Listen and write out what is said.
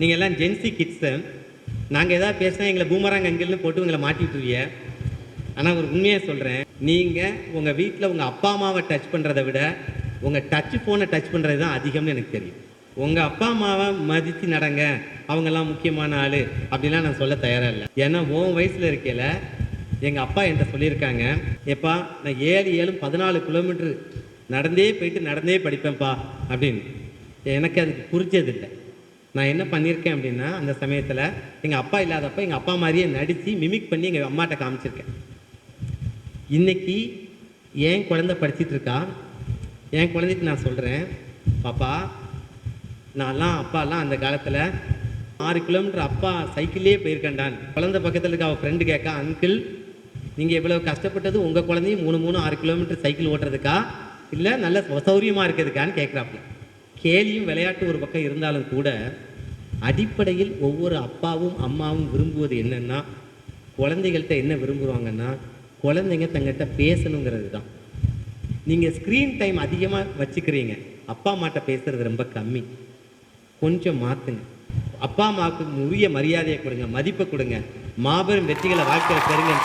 நீங்கள் எல்லாம் gen Z kids. நாங்கள் எதாவது பேசினா எங்களை பூமராங்க அங்கிள்னு போட்டு உங்களை மாட்டிட்டுருவிய. ஆனால் ஒரு உண்மையாக சொல்கிறேன், நீங்கள் உங்கள் வீட்டில் உங்கள் அப்பா அம்மாவை டச் பண்ணுறதை விட உங்கள் டச் ஃபோனை டச் பண்ணுறது தான் அதிகம்னு எனக்கு தெரியும். உங்கள் அப்பா அம்மாவை மதித்து நடங்க, அவங்கெல்லாம் முக்கியமான ஆள் அப்படிலாம் நான் சொல்ல தயாராக இல்லை. ஏன்னா உன் வயசில் இருக்கையில் எங்கள் அப்பா என்கிட்ட சொல்லியிருக்காங்க, எப்பா நான் 7 கிலோமீட்டர் நடந்தே போயிட்டு நடந்தே படிப்பேன்ப்பா அப்படின்னு. எனக்கு அதுக்கு புரிஞ்சதில்லை. நான் என்ன பண்ணியிருக்கேன் அப்படின்னா, அந்த சமயத்தில் எங்கள் அப்பா இல்லாதப்போ எங்கள் அப்பா மாதிரியே நடித்து மிமிக் பண்ணி எங்கள் அம்மாட்ட காமிச்சிருக்கேன். இன்றைக்கி என் குழந்தை படிச்சுட்டு இருக்கா. என் குழந்தைக்கு நான் சொல்கிறேன், பாப்பா நான்லாம் அப்பாலாம் அந்த காலத்தில் 6 கிலோமீட்டர் அப்பா சைக்கிள்லேயே போயிருக்கேன்டான். குழந்தை பக்கத்தில் இருக்க அவள் ஃப்ரெண்டு கேட்க, அங்கிள் நீங்கள் இவ்வளோ கஷ்டப்பட்டது உங்கள் குழந்தையும் 6 கிலோமீட்டர் சைக்கிள் ஓட்டுறதுக்கா இல்லை நல்ல சௌரியமாக இருக்கிறதுக்கான்னு கேட்குறாப்புல. கேலியும் விளையாட்டு ஒரு பக்கம் இருந்தாலும் கூட அடிப்படையில் ஒவ்வொரு அப்பாவும் அம்மாவும் விரும்புவது என்னென்னா, குழந்தைகள்கிட்ட என்ன விரும்புவாங்கன்னா, குழந்தைங்க தங்கிட்ட பேசணுங்கிறது தான். நீங்கள் ஸ்க்ரீன் டைம் அதிகமாக வச்சுக்கிறீங்க, அப்பா அம்மாட்ட பேசுகிறது ரொம்ப கம்மி. கொஞ்சம் மாற்றுங்க. அப்பா அம்மாவுக்கு உரிய மரியாதையை கொடுங்க, மதிப்பை கொடுங்க, மாபெரும் வெற்றிகளை வாழ்க்கையில் பெறுங்க.